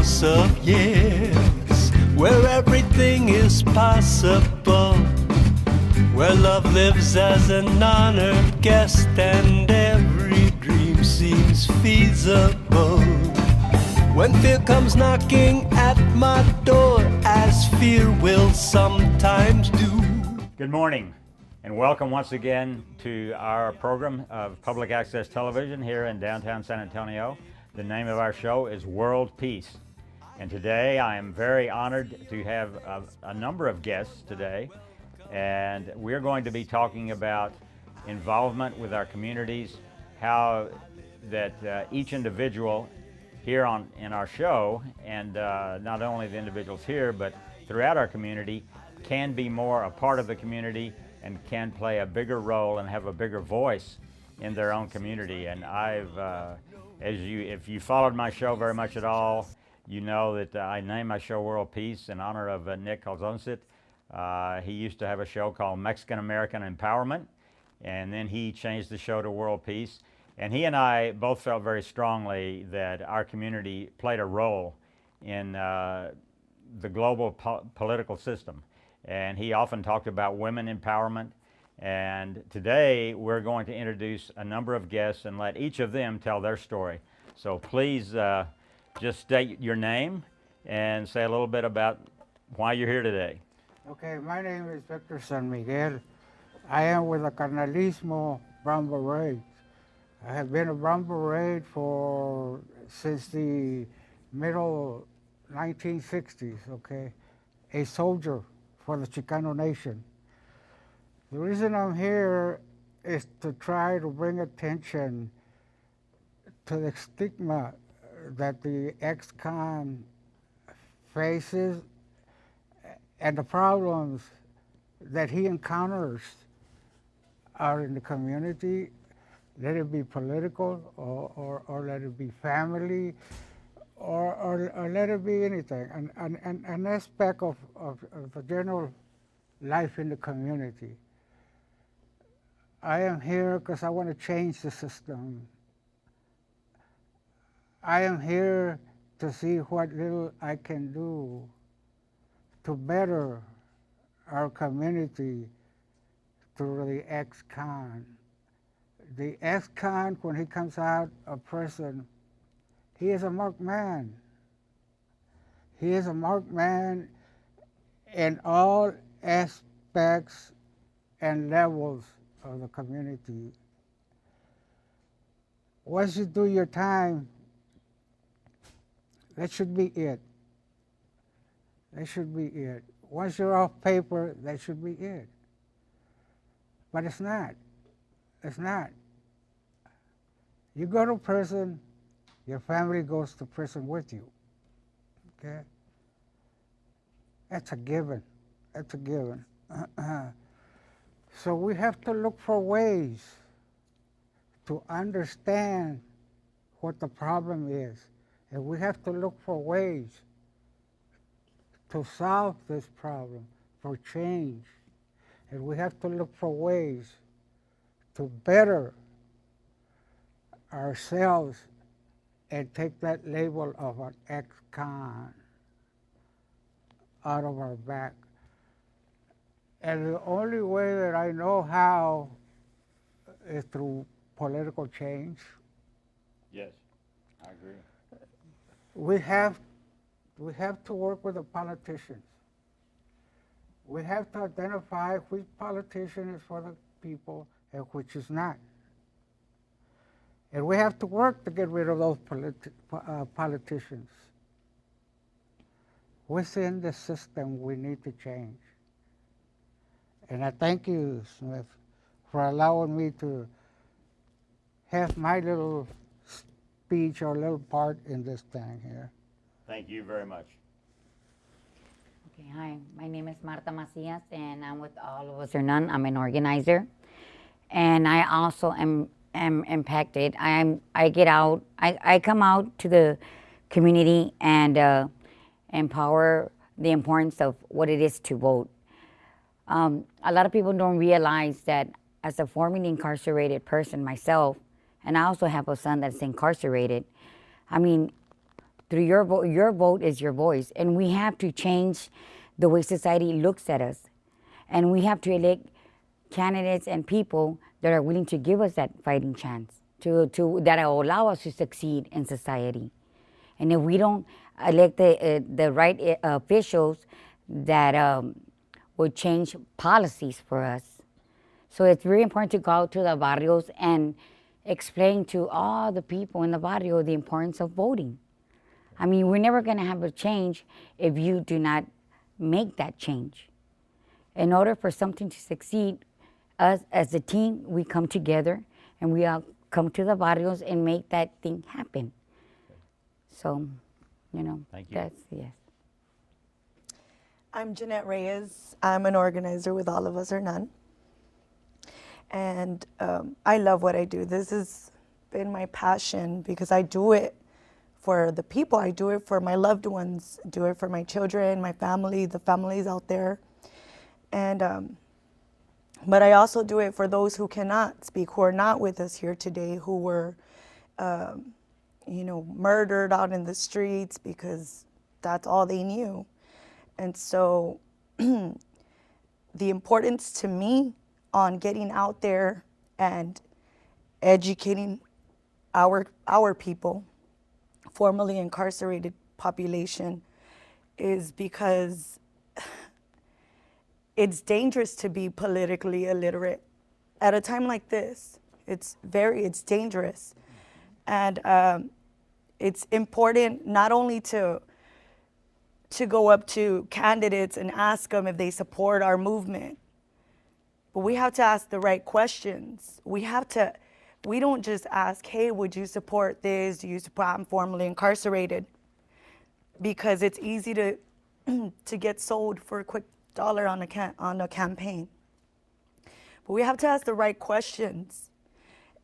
house of yes, where everything is possible, where love lives as an honored guest and every dream seems feasible. When fear comes knocking at my door, as fear will sometimes do. Good morning and welcome once again to our program of public access television here in downtown San Antonio. The name of our show is World Peace. And today I am very honored to have a number of guests today. And we're going to be talking about involvement with our communities, how that each individual here in our show, and not only the individuals here, but throughout our community, can be more a part of the community and can play a bigger role and have a bigger voice in their own community. And if you followed my show very much at all, you know that I named my show World Peace in honor of Nick Calzoncit. He used to have a show called Mexican American Empowerment, and then he changed the show to World Peace. And he and I both felt very strongly that our community played a role in the global political system. And he often talked about women empowerment. And today we're going to introduce a number of guests and let each of them tell their story. So please just state your name and say a little bit about why you're here today. Okay, my name is Victor San Miguel. I am with the Carnalismo Brown Beret. I have been a Brown Beret since the middle 1960s, okay? A soldier for the Chicano nation. The reason I'm here is to try to bring attention to the stigma that the ex-con faces and the problems that he encounters out in the community. Let it be political, or let it be family, or let it be anything, an aspect of the general life in the community. I am here because I want to change the system. I am here to see what little I can do to better our community through the ex-con. The ex-con, when he comes out of prison, he is a marked man. He is a marked man in all aspects and levels of the community. Once you do your time, that should be it. That should be it. Once you're off paper, that should be it. But it's not. It's not. You go to prison, your family goes to prison with you, okay? That's a given. That's a given. So we have to look for ways to understand what the problem is. And we have to look for ways to solve this problem, for change. And we have to look for ways to better ourselves and take that label of an ex-con out of our back. And the only way that I know how is through political change. Yes, I agree. We have to work with the politicians. We have to identify which politician is for the people and which is not. And we have to work to get rid of those politicians. Within the system, we need to change. And I thank you, Smith, for allowing me to have my little speech or little part in this thing here. Thank you very much. Okay, hi, my name is Marta Macias, and I'm with All of Us or None. I'm an organizer, and I also am impacted. I get out. I come out to the community and empower the importance of what it is to vote. A lot of people don't realize that as a formerly incarcerated person myself, and I also have a son that's incarcerated, I mean, through your vote is your voice. And we have to change the way society looks at us. And we have to elect candidates and people that are willing to give us that fighting chance, that will allow us to succeed in society. And if we don't elect the right officials that will change policies for us. So it's very important to go out to the barrios and explain to all the people in the barrio the importance of voting. I mean, we're never going to have a change if you do not make that change. In order for something to succeed, us as a team, we come together and we all come to the barrios and make that thing happen. So, Thank you. that's, yes. I'm Jeanette Reyes. I'm an organizer with All of Us or None. And I love what I do. This has been my passion because I do it for the people. I do it for my loved ones. I do it for my children, my family, the families out there. And but I also do it for those who cannot speak, who are not with us here today, who were, murdered out in the streets because that's all they knew. And so the importance to me on getting out there and educating our people, formerly incarcerated population, is because it's dangerous to be politically illiterate at a time like this. It's dangerous. And it's important not only to go up to candidates and ask them if they support our movement, but we have to ask the right questions. We don't just ask, hey, would you support this? Do you support, I'm formerly incarcerated? Because it's easy to get sold for a quick dollar on a campaign. But we have to ask the right questions.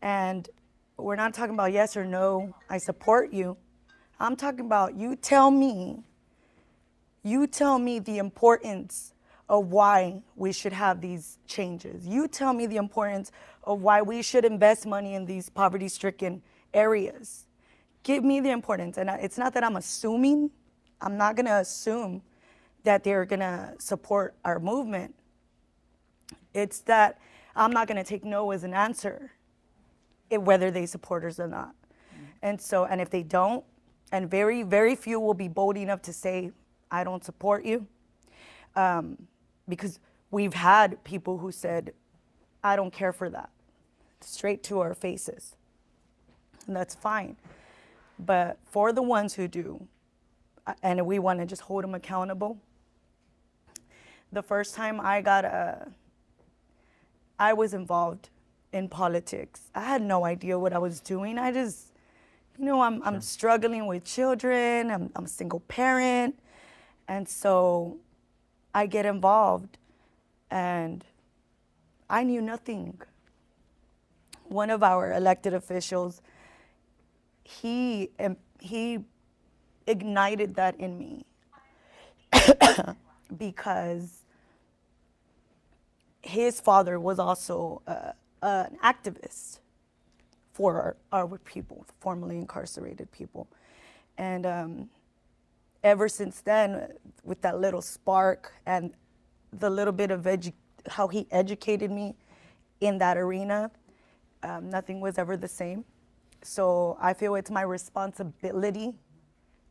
And we're not talking about yes or no, I support you. I'm talking about you tell me the importance of why we should have these changes. You tell me the importance of why we should invest money in these poverty-stricken areas. Give me the importance. And it's not that I'm assuming. I'm not going to assume that they're going to support our movement. It's that I'm not going to take no as an answer, whether they support us or not. And if they don't, and very, very few will be bold enough to say, I don't support you. Because we've had people who said, I don't care for that, straight to our faces. And that's fine. But for the ones who do, and we want to just hold them accountable, the first time I was involved in politics, I had no idea what I was doing. I just, I'm struggling with children, I'm a single parent, and so I get involved, and I knew nothing. One of our elected officials, he ignited that in me because his father was also an activist for our people, formerly incarcerated people. And ever since then, with that little spark and the little bit of how he educated me in that arena, nothing was ever the same. So I feel it's my responsibility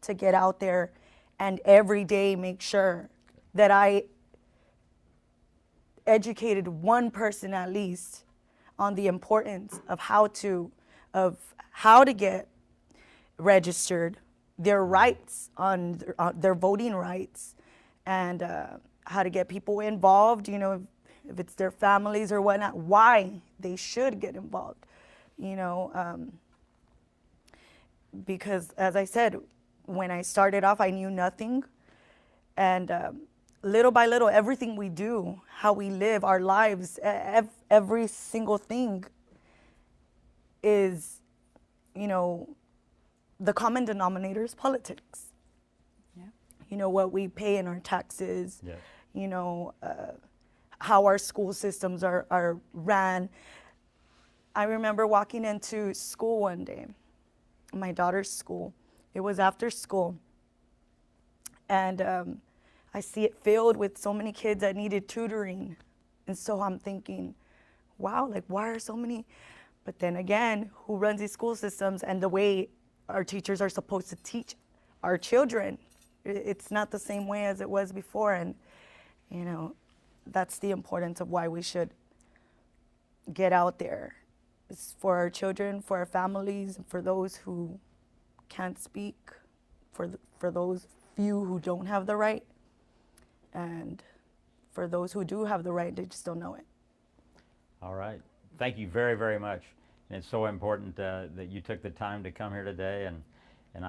to get out there and every day make sure that I educated one person at least on the importance of how to get registered, their rights on their voting rights, and how to get people involved, if it's their families or whatnot, why they should get involved, because as I said, when I started off, I knew nothing. And little by little, everything we do, how we live our lives, every single thing is, the common denominator is politics. Yeah. What we pay in our taxes, yes. How our school systems are ran. I remember walking into school one day, my daughter's school, It was after school. And I see it filled with so many kids that needed tutoring. And so I'm thinking, wow, like why are so many? But then again, who runs these school systems and the way our teachers are supposed to teach our children? It's not the same way as it was before. And, you know, that's the importance of why we should get out there. It's for our children, for our families, for those who can't speak, for those few who don't have the right, and for those who do have the right, they just don't know it. All right. Thank you very, very much. And it's so important that you took the time to come here today, and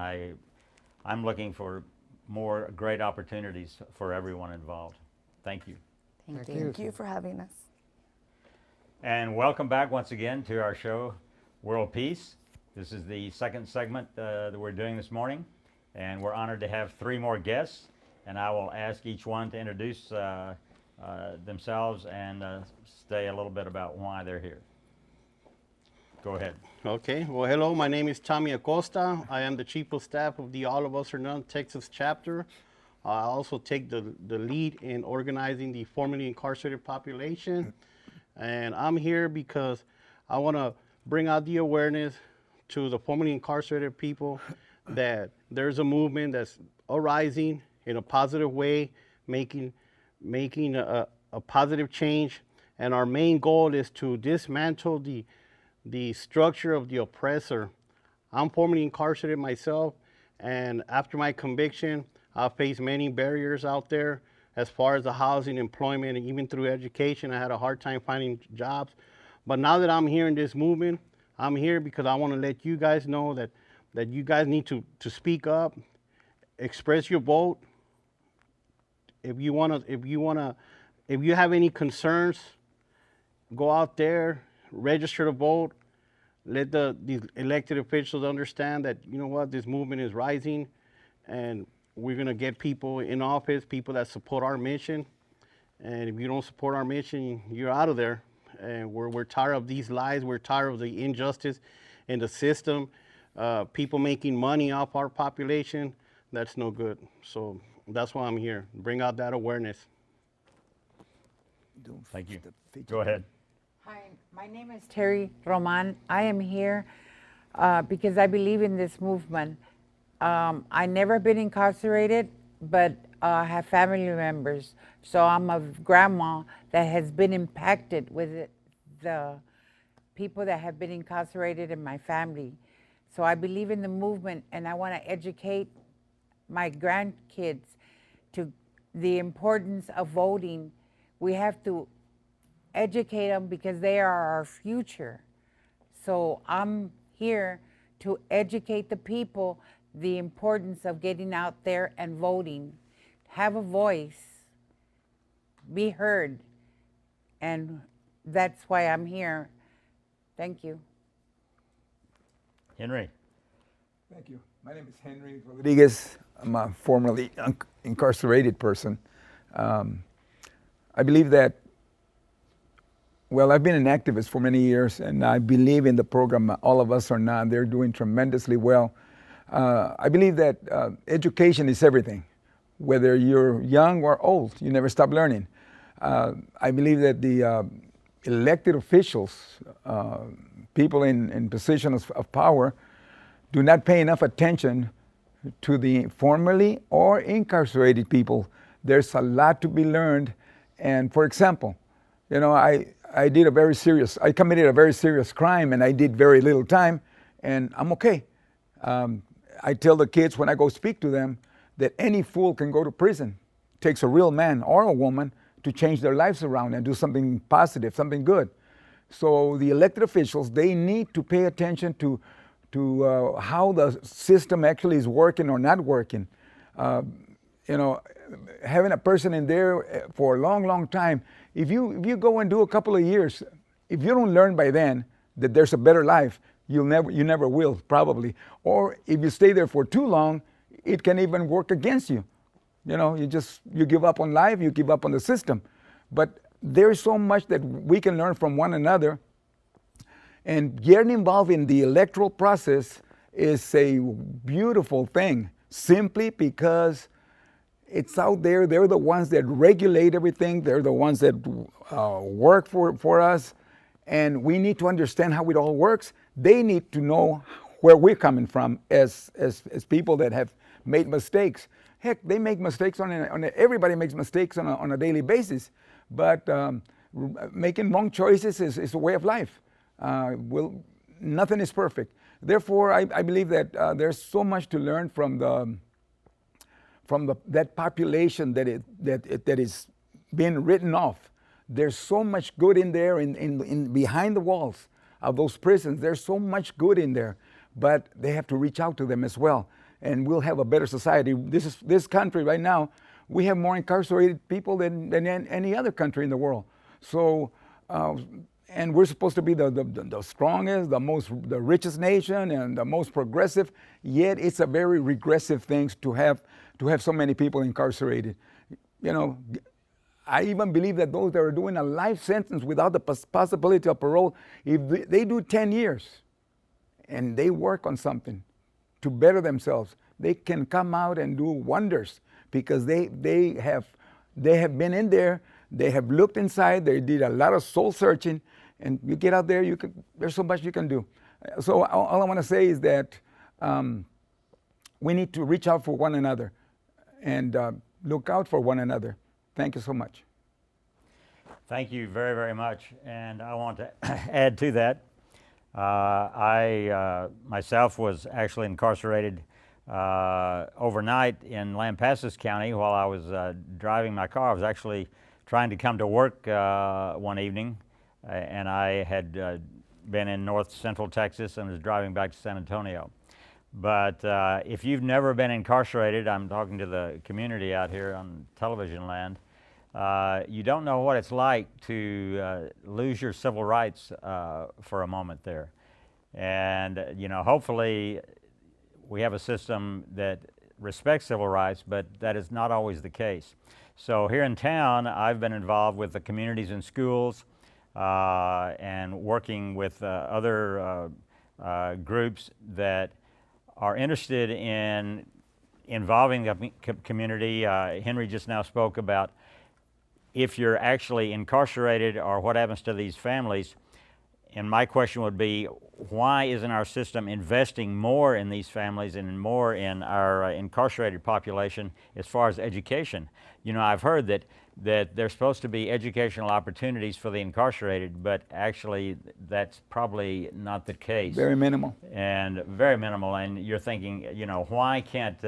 I'm looking for more great opportunities for everyone involved. Thank you. Thank you. Thank you for having us. And welcome back once again to our show, World Peace. This is the second segment that we're doing this morning, and we're honored to have 3 more guests, and I will ask each one to introduce themselves and say a little bit about why they're here. Go ahead. Okay, well, hello, my name is Tommy Acosta. I am the Chief of Staff of the All of Us or None Texas chapter. I also take the lead in organizing the formerly incarcerated population. And I'm here because I want to bring out the awareness to the formerly incarcerated people that there's a movement that's arising in a positive way, making a positive change. And our main goal is to dismantle the structure of the oppressor. I'm formerly incarcerated myself, and after my conviction, I faced many barriers out there as far as the housing, employment, and even through education. I had a hard time finding jobs. But now that I'm here in this movement, I'm here because I want to let you guys know that you guys need to speak up, express your vote. If you have any concerns, go out there, register to vote. Let these elected officials understand that, you know what, this movement is rising, and we're going to get people in office, people that support our mission. And if you don't support our mission, you're out of there. And we're tired of these lies. We're tired of the injustice in the system. People making money off our population. That's no good. So that's why I'm here. Bring out that awareness. Thank you. Go ahead. Hi, my name is Terry Roman. I am here because I believe in this movement. I never been incarcerated, but I have family members. So I'm a grandma that has been impacted with the people that have been incarcerated in my family. So I believe in the movement, and I want to educate my grandkids to the importance of voting. We have to educate them because they are our future. So I'm here to educate the people the importance of getting out there and voting. Have a voice, be heard, and that's why I'm here. Thank you. Henry. Thank you. My name is Henry Rodriguez. I'm a formerly incarcerated person. I believe that, well, I've been an activist for many years, and I believe in the program All of Us or None. They're doing tremendously well. I believe that education is everything. Whether you're young or old, you never stop learning. I believe that the elected officials, people in positions of power, do not pay enough attention to the formerly or incarcerated people. There's a lot to be learned. And for example, you know, I committed a very serious crime, and I did very little time, and I'm okay. I tell the kids when I go speak to them that any fool can go to prison. It takes a real man or a woman to change their lives around and do something positive, something good. So the elected officials, they need to pay attention to how the system actually is working or not working. You know, having a person in there for a long, long time, if you go and do a couple of years, if you don't learn by then that there's a better life, you never will, probably. Or if you stay there for too long, it can even work against you. You know, you give up on life, you give up on the system. But there's so much that we can learn from one another. And getting involved in the electoral process is a beautiful thing, simply because it's out there. They're the ones that regulate everything. They're the ones that work for us. And we need to understand how it all works. They need to know where we're coming from as people that have made mistakes. Heck, they make mistakes everybody makes mistakes on a daily basis. But making wrong choices is a way of life. Nothing is perfect. Therefore, I believe that there's so much to learn from that population that is being written off. There's so much good in there, in behind the walls of those prisons. There's so much good in there, but they have to reach out to them as well, and we'll have a better society. This country right now, we have more incarcerated people than any other country in the world. So, and we're supposed to be the strongest, the richest nation, and the most progressive. Yet it's a very regressive thing to have so many people incarcerated. You know, I even believe that those that are doing a life sentence without the possibility of parole, if they do 10 years and they work on something to better themselves, they can come out and do wonders, because they have been in there, they have looked inside, they did a lot of soul searching, and you get out there, there's so much you can do. So all I want to say is that we need to reach out for one another and look out for one another. Thank you so much. Thank you very, very much. And I want to add to that. I myself was actually incarcerated overnight in Lampasas County while I was driving my car. I was actually trying to come to work one evening, and I had been in north central Texas and was driving back to San Antonio. But if you've never been incarcerated, I'm talking to the community out here on television land, you don't know what it's like to lose your civil rights for a moment there. And you know, hopefully we have a system that respects civil rights, but that is not always the case. So here in town, I've been involved with the communities and schools and working with other groups that are interested in involving the community. Henry just now spoke about if you're actually incarcerated or what happens to these families. And my question would be, why isn't our system investing more in these families and more in our incarcerated population as far as education? You know, I've heard that there's supposed to be educational opportunities for the incarcerated, but actually that's probably not the case. Very minimal. And very minimal. And you're thinking, you know, why can't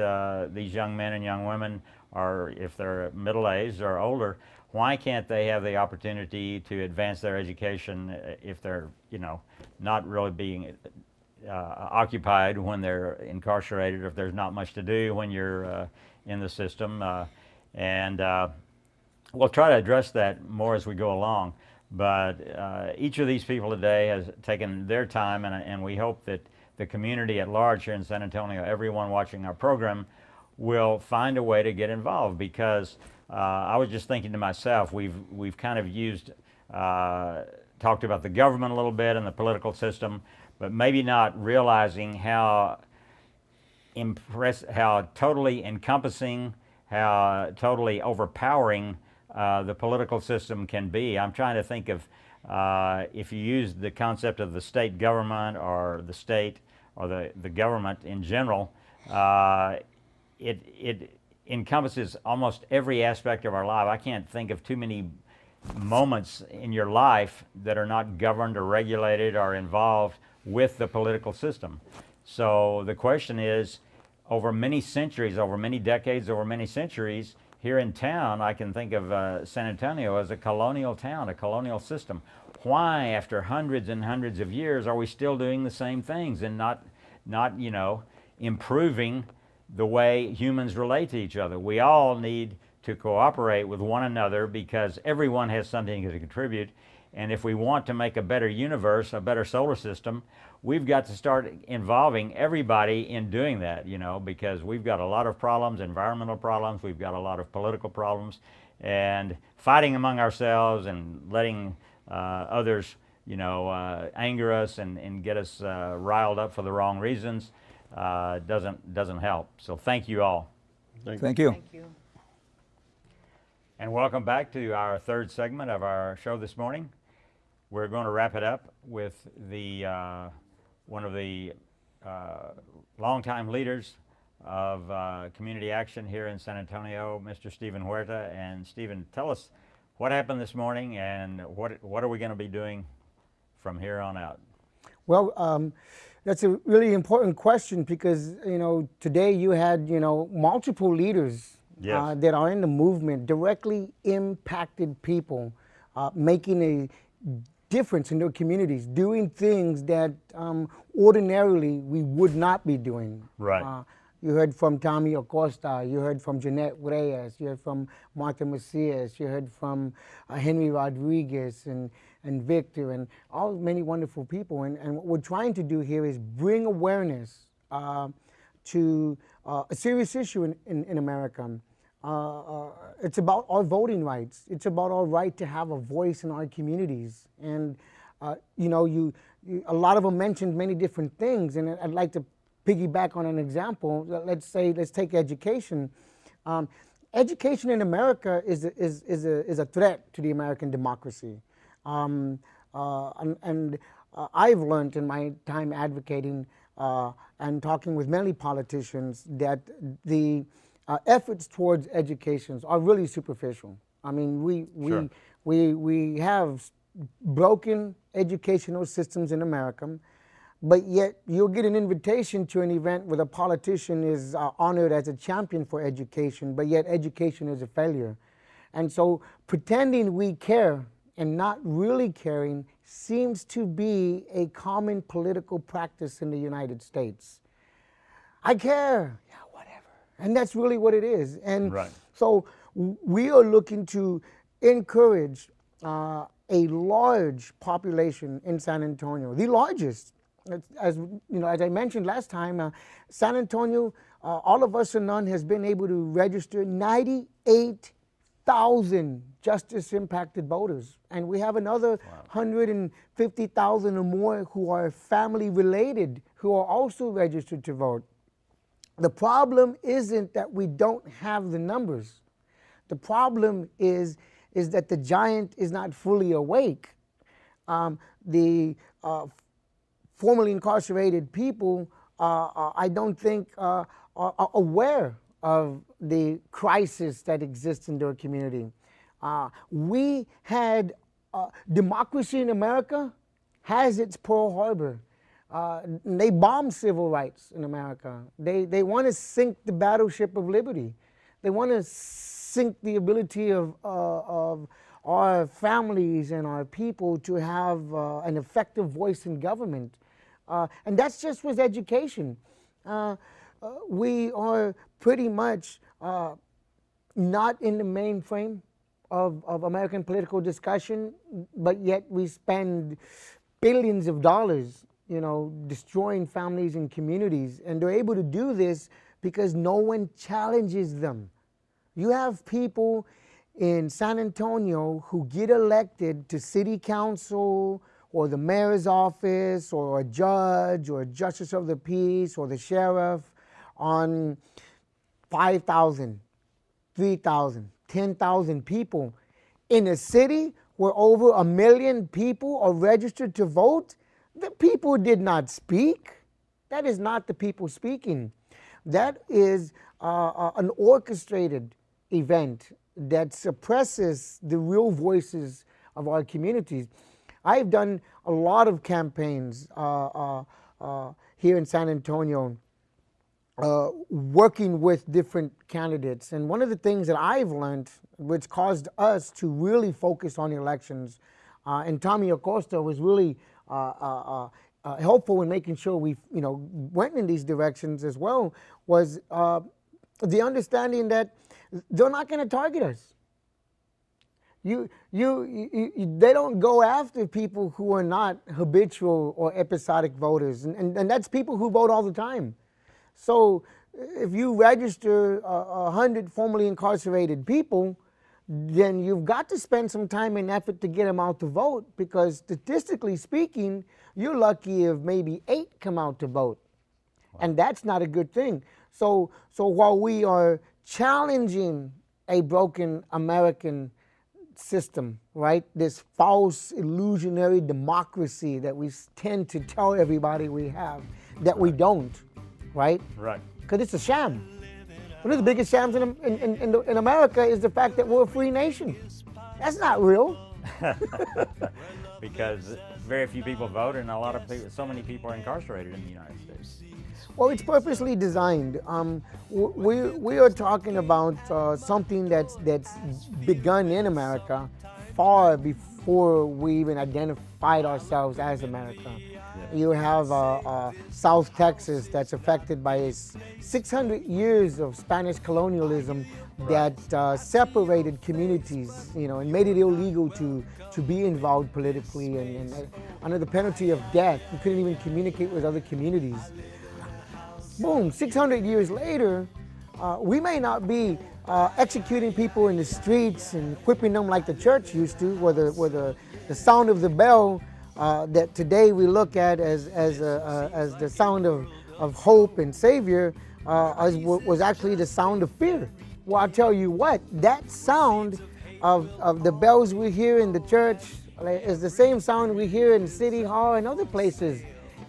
these young men and young women, or if they're middle-aged or older, why can't they have the opportunity to advance their education if they're, you know, not really being occupied when they're incarcerated, or if there's not much to do when you're in the system? We'll try to address that more as we go along. But each of these people today has taken their time, and we hope that the community at large here in San Antonio, everyone watching our program, will find a way to get involved, because I was just thinking to myself, we've kind of talked about the government a little bit and the political system, but maybe not realizing how totally encompassing, how totally overpowering the political system can be. I'm trying to think of if you use the concept of the state government or the state or the government in general, it encompasses almost every aspect of our life. I can't think of too many moments in your life that are not governed or regulated or involved with the political system. So the question is, over many centuries, over many decades, over many centuries, here in town, I can think of San Antonio as a colonial town, a colonial system. Why, after hundreds and hundreds of years, are we still doing the same things and not you know, improving the way humans relate to each other? We all need to cooperate with one another, because everyone has something to contribute. And if we want to make a better universe, a better solar system, we've got to start involving everybody in doing that, you know, because we've got a lot of problems, environmental problems, we've got a lot of political problems, and fighting among ourselves and letting others, you know, anger us and get us riled up for the wrong reasons, doesn't help. So thank you all. Thank you. Thank you. And welcome back to our third segment of our show this morning. We're going to wrap it up with the one of the longtime leaders of community action here in San Antonio, Mr. Stephen Huerta. And Stephen, tell us what happened this morning and what are we going to be doing from here on out? Well, that's a really important question because, today you had, multiple leaders Yes. that are in the movement, directly impacted people, making a difference in their communities, doing things that ordinarily we would not be doing. Right. You heard from Tommy Acosta, you heard from Jeanette Reyes, you heard from Martha Macias, you heard from Henry Rodriguez and Victor and all many wonderful people. And what we're trying to do here is bring awareness to a serious issue in America. It's about our voting rights. It's about our right to have a voice in our communities. And a lot of them mentioned many different things, and I'd like to piggyback on an example. Let's take education. Education in America is a threat to the American democracy. And I've learned in my time advocating and talking with many politicians that the efforts towards education are really superficial. I mean, we have broken educational systems in America, but yet you'll get an invitation to an event where the politician is honored as a champion for education, but yet education is a failure. And so pretending we care and not really caring seems to be a common political practice in the United States. I care. Yeah, whatever. And that's really what it is. And Right. so we are looking to encourage a large population in San Antonio, the largest. As I mentioned last time, San Antonio, All of Us or None has been able to register 98,000 justice impacted voters. And we have another 150,000 or more who are family related who are also registered to vote. The problem isn't that we don't have the numbers. The problem is that the giant is not fully awake. The formerly incarcerated people, I don't think are aware of the crisis that exists in their community. We had democracy in America has its Pearl Harbor. They bomb civil rights in America. They want to sink the battleship of liberty. They want to sink the ability of our families and our people to have an effective voice in government. And that's just with education. We are pretty much not in the mainframe of American political discussion, but yet we spend billions of dollars, destroying families and communities. And they're able to do this because no one challenges them. You have people in San Antonio who get elected to city council or the mayor's office or a judge or a justice of the peace or the sheriff on 5,000, 3,000, 10,000 people. In a city where over 1 million people are registered to vote, the people did not speak. That is not the people speaking. That is an orchestrated event that suppresses the real voices of our communities. I've done a lot of campaigns here in San Antonio, working with different candidates. And one of the things that I've learned, which caused us to really focus on elections, and Tommy Acosta was really helpful in making sure we went in these directions as well, was the understanding that they're not going to target us. They don't go after people who are not habitual or episodic voters, and that's people who vote all the time. So if you register 100 formerly incarcerated people, then you've got to spend some time and effort to get them out to vote, because statistically speaking, you're lucky if maybe 8 come out to vote. And that's not a good thing. So while we are challenging a broken American system, right? This false illusionary democracy that we tend to tell everybody we have, that we don't, right? Right. Because it's a sham. One of the biggest shams in America is the fact that we're a free nation. That's not real. Because very few people vote, and a lot of people, so many people are incarcerated in the United States. Well, it's purposely designed. We are talking about something that's begun in America far before we even identified ourselves as America. You have South Texas that's affected by 600 years of Spanish colonialism that separated communities, you know, and made it illegal to be involved politically, and under the penalty of death, you couldn't even communicate with other communities. Boom, 600 years later, we may not be executing people in the streets and whipping them like the church used to, where the sound of the bell that today we look at as the sound of hope and savior was actually the sound of fear. Well, I'll tell you what, that sound of the bells we hear in the church is the same sound we hear in City Hall and other places.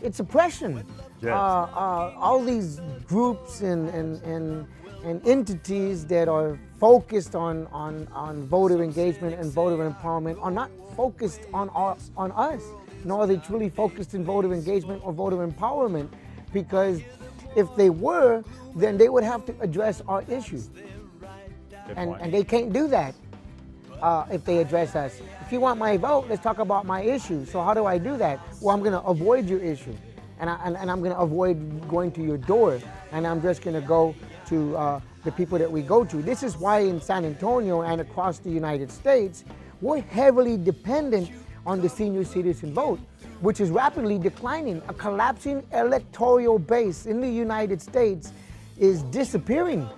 It's oppression. Yes. All these groups and entities that are focused on voter engagement and voter empowerment are not focused on us, nor are they truly focused in voter engagement or voter empowerment, because if they were, then they would have to address our issues. And they can't do that if they address us. If you want my vote, let's talk about my issue. So how do I do that? Well, I'm going to avoid your issue. And I'm going to avoid going to your door. And I'm just going to go to the people that we go to. This is why in San Antonio and across the United States, we're heavily dependent on the senior citizen vote, which is rapidly declining. A collapsing electoral base in the United States is disappearing.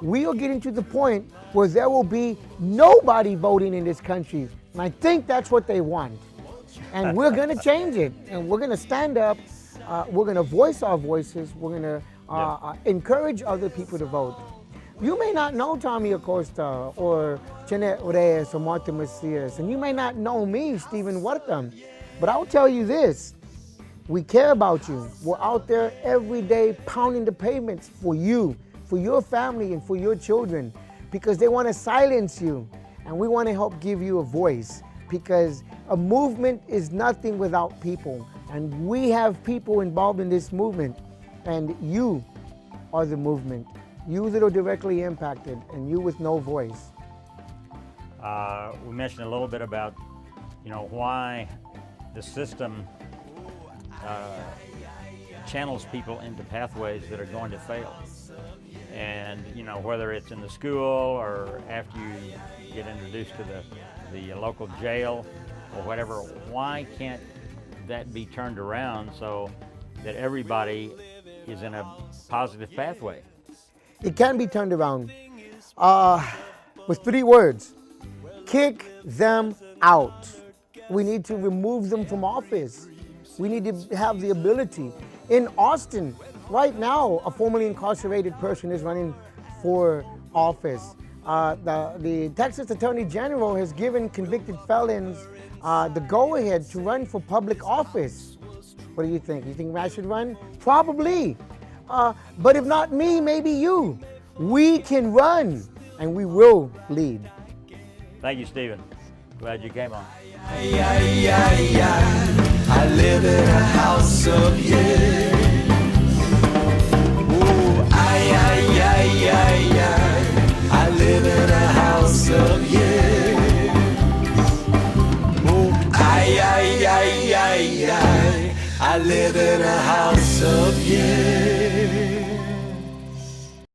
We are getting to the point where there will be nobody voting in this country. And I think that's what they want. And we're going to change it. And we're going to stand up. We're going to voice our voices. We're going to encourage other people to vote. You may not know Tommy Acosta or Jeanette Reyes or Marta Macias, and you may not know me, Stephen Huerta, but I'll tell you this, we care about you. We're out there every day pounding the pavements for you, for your family, and for your children, because they want to silence you, and we want to help give you a voice, because a movement is nothing without people, and we have people involved in this movement, and you are the movement. You that are directly impacted, and you with no voice. We mentioned a little bit about, why the system channels people into pathways that are going to fail. And, whether it's in the school or after you get introduced to the local jail or whatever, why can't that be turned around so that everybody is in a positive pathway? It can be turned around with 3 words. Kick them out. We need to remove them from office. We need to have the ability. In Austin, right now, a formerly incarcerated person is running for office. The Texas Attorney General has given convicted felons the go-ahead to run for public office. What do you think? You think I should run? Probably. But if not me, maybe you. We can run, and we will lead. Thank you, Stephen. Glad you came on. I live in a house of years. Oh, I live in a house of years. Oh, I live in a house of years.